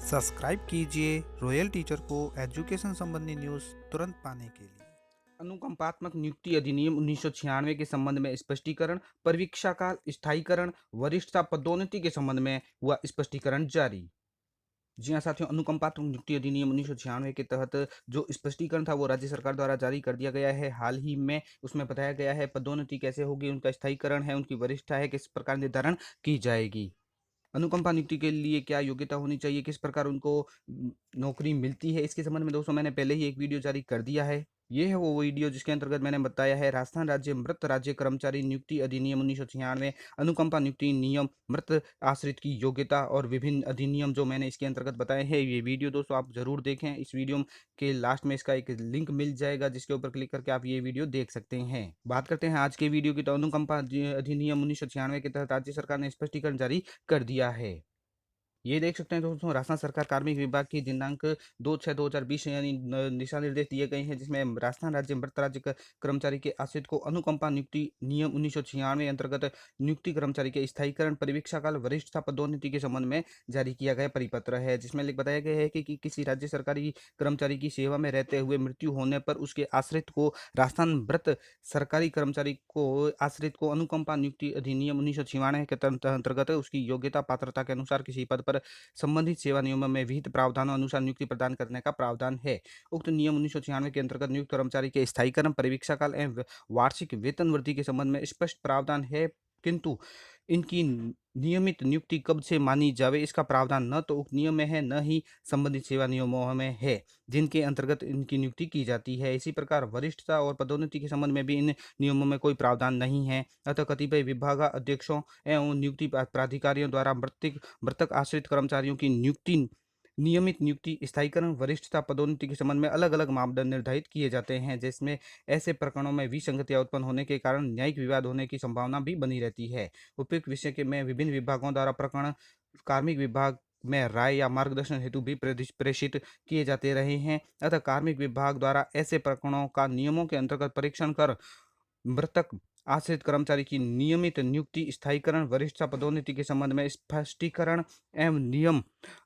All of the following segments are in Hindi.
सब्सक्राइब कीजिए रॉयल टीचर को एजुकेशन संबंधी न्यूज़ तुरंत पाने के लिए। अनुकंपात्मक नियुक्ति अधिनियम 1996 के संबंध में स्पष्टीकरण, परीक्षा काल, स्थायीकरण, वरिष्ठता पदोन्नति के संबंध में हुआ स्पष्टीकरण जारी। जी हाँ साथियों, अनुकंपात्मक नियुक्ति अधिनियम 1996 के तहत जो स्पष्टीकरण था वो राज्य सरकार द्वारा जारी कर दिया गया है। हाल ही में उसमें बताया गया है पदोन्नति कैसे होगी, उनका स्थायीकरण है, उनकी वरिष्ठता है, किस प्रकार निर्धारण की जाएगी। अनुकंपा नियुक्ति के लिए क्या योग्यता होनी चाहिए, किस प्रकार उनको नौकरी मिलती है, इसके संबंध में दोस्तों मैंने पहले ही एक वीडियो जारी कर दिया है। ये है वो वीडियो जिसके अंतर्गत मैंने बताया है राजस्थान राज्य मृत राज्य कर्मचारी नियुक्ति अधिनियम 1996, अनुकंपा नियुक्ति नियम, मृत आश्रित की योग्यता और विभिन्न अधिनियम जो मैंने इसके अंतर्गत बताए हैं। ये वीडियो दोस्तों आप जरूर देखें। इस वीडियो के लास्ट में इसका एक लिंक मिल जाएगा जिसके ऊपर क्लिक करके आप ये वीडियो देख सकते हैं। बात करते हैं आज के वीडियो की, तो अनुकंपा अधिनियम 1996 के तहत राज्य सरकार ने स्पष्टीकरण जारी कर दिया है। ये देख सकते हैं दोस्तों, राजस्थान सरकार कार्मिक विभाग की दिनांक 2/6/2020 यानी दिशा निर्देश दिए गए हैं जिसमें राजस्थान राज्य मृत राज्य कर्मचारी के आश्रित को अनुकंपा नियुक्ति नियम 1996 अंतर्गत नियुक्ति कर्मचारी के स्थायीकरण, परीक्षा काल, वरिष्ठता पदोन्नति के संबंध में जारी किया गया परिपत्र है जिसमें बताया गया है कि किसी राज्य सरकारी कर्मचारी की सेवा में रहते हुए मृत्यु होने पर उसके आश्रित को राजस्थान मृत सरकारी कर्मचारी को आश्रित को अनुकंपा नियुक्ति अधिनियम 1996 के अंतर्गत उसकी योग्यता पात्रता के अनुसार किसी पद पर संबंधित सेवा नियमों में विहित प्रावधानों अनुसार नियुक्ति प्रदान करने का प्रावधान है। उक्त नियम 1996 के अंतर्गत नियुक्त कर्मचारी के स्थायीकरण, परीक्षा काल एवं वार्षिक वेतन वृद्धि के संबंध में स्पष्ट प्रावधान है, किंतु इनकी नियमित नियुक्ति कब से मानी जावे इसका प्रावधान न तो उक्त नियम में है, न ही संबंधित सेवा नियमों में है जिनके अंतर्गत इनकी नियुक्ति की जाती है। इसी प्रकार वरिष्ठता और पदोन्नति के संबंध में भी इन नियमों में कोई प्रावधान नहीं है। अतः कतिपय विभाग अध्यक्षों एवं नियुक्ति प्राधिकारियों द्वारा मृतक आश्रित कर्मचारियों की नियुक्ति, नियमित नियुक्ति, स्थायीकरण, वरिष्ठता पदोन्नति के संबंध में अलग अलग मापदंड निर्धारित किए जाते हैं जिसमें ऐसे प्रकरणों में विसंगतियां उत्पन्न होने के कारण न्यायिक विवाद होने की संभावना भी बनी रहती है। उपयुक्त विषय के में विभिन्न विभागों द्वारा प्रकरण कार्मिक विभाग में राय या मार्गदर्शन हेतु भी प्रेषित किए जाते रहे हैं। अतः कार्मिक विभाग द्वारा ऐसे प्रकरणों का नियमों के अंतर्गत परीक्षण कर मृतक आश्रित कर्मचारी की नियमित नियुक्ति, स्थायीकरण, वरिष्ठता पदोन्नति के संबंध में स्पष्टीकरण एवं नियम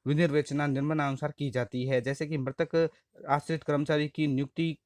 विनिर्देशना निम्नानुसार की जाती है। जैसे कि मृतक आश्रित कर्मचारी की नियुक्ति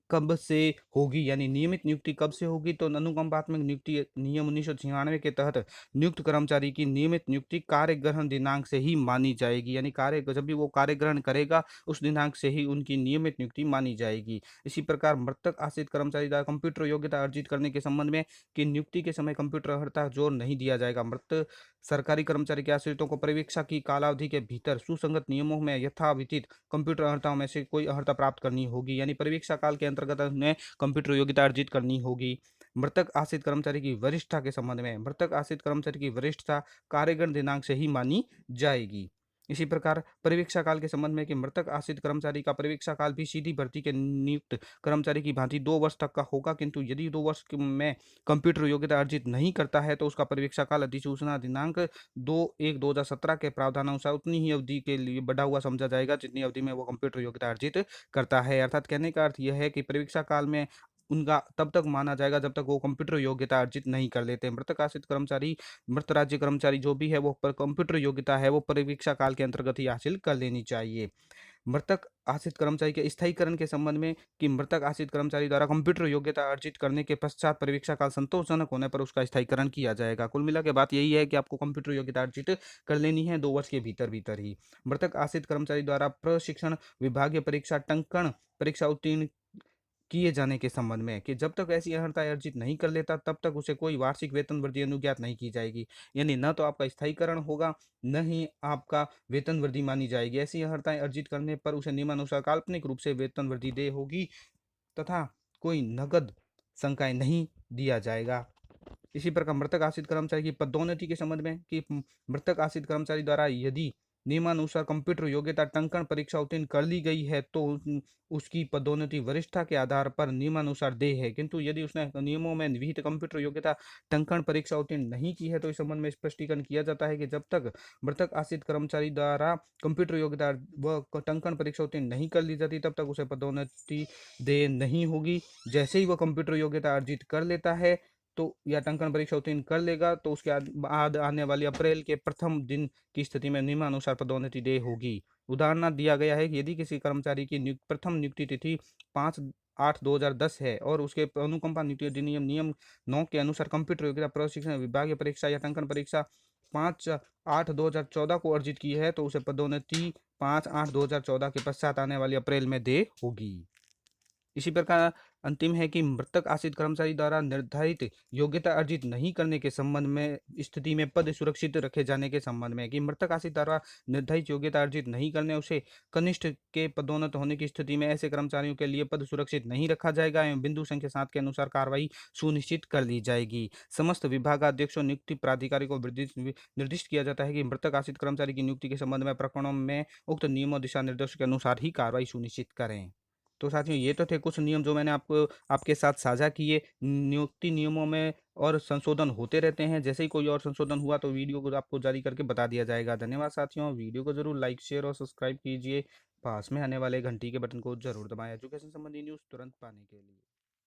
कब से होगी, यानी नियमित नियुक्ति कब से होगी, तो अनुकंपात्मक नियुक्ति नियम 1996 के तहत नियुक्त कर्मचारी की नियमित नियुक्ति कार्य ग्रहण दिनांक से ही मानी जाएगी। यानी कार्य जब भी वो कार्य ग्रहण करेगा उस दिनांक से ही उनकी नियमित नियुक्ति मानी जाएगी। इसी प्रकार मृतक आश्रित कर्मचारी द्वारा कंप्यूटर योग्यता अर्जित करने के संबंध में कि नियुक्ति के समय कंप्यूटर अर्हता जोर नहीं दिया जाएगा। मृत सरकारी कर्मचारी के आश्रितों को परीक्षा की कालावधि के भीतर सुसंगत नियमों में यथाविधित कंप्यूटर अर्हताओं में से कोई अर्हता प्राप्त करनी होगी, यानी परीक्षा काल के अंतर्गत उन्हें कंप्यूटर योग्यता अर्जित करनी होगी। मृतक आश्रित कर्मचारी की वरिष्ठता के संबंध में मृतक आश्रित कर्मचारी की वरिष्ठता कार्यगण दिनांक से ही मानी जाएगी। इसी प्रकार परीक्षा काल के संबंध में कि मृतक आश्रित कर्मचारी का परीक्षा काल भी सीधी भर्ती के नियुक्त कर्मचारी की भांति 2 वर्ष तक का होगा, किंतु यदि 2 वर्ष में कंप्यूटर योग्यता अर्जित नहीं करता है तो उसका परीक्षा काल अधिसूचना दिनांक 2/1/2017 के प्रावधानानुसार उतनी ही अवधि के लिए बढ़ा हुआ समझा जाएगा जितनी अवधि में वो कंप्यूटर योग्यता अर्जित करता है। अर्थात कहने का अर्थ यह है कि परीक्षा काल में उनका तब तक माना जाएगा जब तक वो कंप्यूटर योग्यता अर्जित नहीं कर लेते। मृतक आश्रित कर्मचारी, मृत राज्य कर्मचारी जो भी है वो पर कंप्यूटर योग्यता है वो परीक्षा काल के अंतर्गत ही हासिल कर लेनी चाहिए। मृतक आश्रित कर्मचारी के स्थायीकरण के संबंध में कि मृतक आश्रित कर्मचारी द्वारा कंप्यूटर योग्यता अर्जित करने के पश्चात परीक्षा काल संतोषजनक होने पर उसका स्थायीकरण किया जाएगा। कुल मिला के बात यही है कि आपको कंप्यूटर योग्यता अर्जित कर लेनी है 2 वर्ष के भीतर भीतर ही। मृतक आश्रित कर्मचारी द्वारा प्रशिक्षण विभागीय परीक्षा टंकण परीक्षा उत्तीर्ण किए जाने के संबंध में कि जब तक ऐसी अर्हता अर्जित नहीं कर लेता तब तक उसे कोई वार्षिक वेतन वृद्धि अनुज्ञात नहीं की जाएगी। यानी न तो आपका स्थायीकरण होगा, न ही आपका वेतन वृद्धि मानी जाएगी। ऐसी अर्हताएं अर्जित करने पर उसे नियमानुसार काल्पनिक रूप से वेतन वृद्धि दे होगी तथा कोई नगद संकाय नहीं दिया जाएगा। इसी प्रकार मृतक आश्रित कर्मचारी की पदोन्नति के संबंध में कि मृतक आश्रित कर्मचारी द्वारा यदि नियमानुसार कंप्यूटर योग्यता टंकण परीक्षा उत्तीर्ण कर ली गई है तो उसकी पदोन्नति वरिष्ठता के आधार पर नियमानुसार दे है, किंतु यदि उसने नियमों में विहित कंप्यूटर योग्यता टंकण परीक्षा उत्तीर्ण नहीं की है तो इस संबंध में स्पष्टीकरण किया जाता है कि जब तक मृतक आश्रित कर्मचारी द्वारा कंप्यूटर योग्यता व टंकण परीक्षा उत्तीर्ण नहीं कर ली जाती तब तक उसे पदोन्नति दे नहीं होगी। जैसे ही वह कंप्यूटर योग्यता अर्जित कर लेता है तो या टंकन परीक्षा उत्तीर्ण कर लेगा तो उसके बाद आने वाली अप्रैल के प्रथम दिन की स्थिति में निम्नानुसार पदोन्नति दे होगी। उदाहरण दिया गया है कि यदि किसी कर्मचारी की प्रथम नियुक्ति तिथि 5/8/2010 है और उसके अनुकंपा नियुक्ति अधिनियम नियम 9 के अनुसार कंप्यूटर योग्यता प्रशिक्षण विभागीय परीक्षा या टंकन परीक्षा 5/8/2014 को अर्जित की है तो उसे पदोन्नति 5/8/2014 के पश्चात आने वाली अप्रैल में दे होगी। इसी प्रकार अंतिम है कि मृतक आश्रित कर्मचारी द्वारा निर्धारित योग्यता अर्जित नहीं करने के संबंध में स्थिति में पद सुरक्षित रखे जाने के संबंध में कि मृतक आश्रित द्वारा निर्धारित योग्यता अर्जित नहीं करने उसे कनिष्ठ के पदोन्नत होने की स्थिति में ऐसे कर्मचारियों के लिए पद सुरक्षित नहीं रखा जाएगा एवं बिंदु संख्या 7 के अनुसार कार्रवाई सुनिश्चित कर ली जाएगी। समस्त विभागाध्यक्षों नियुक्ति प्राधिकारी को निर्दिष्ट किया जाता है कि मृतक आश्रित कर्मचारी की नियुक्ति के संबंध में प्रकरणों में उक्त नियमों दिशा निर्देशों के अनुसार ही कार्रवाई सुनिश्चित करें। तो साथियों ये तो थे कुछ नियम जो मैंने आपको आपके साथ साझा किए। नियुक्ति नियमों में और संशोधन होते रहते हैं, जैसे ही कोई और संशोधन हुआ तो वीडियो को आपको जारी करके बता दिया जाएगा। धन्यवाद साथियों, वीडियो को जरूर लाइक शेयर और सब्सक्राइब कीजिए। पास में आने वाले घंटी के बटन को जरूर दबाएं एजुकेशन संबंधी न्यूज़ तुरंत पाने के लिए।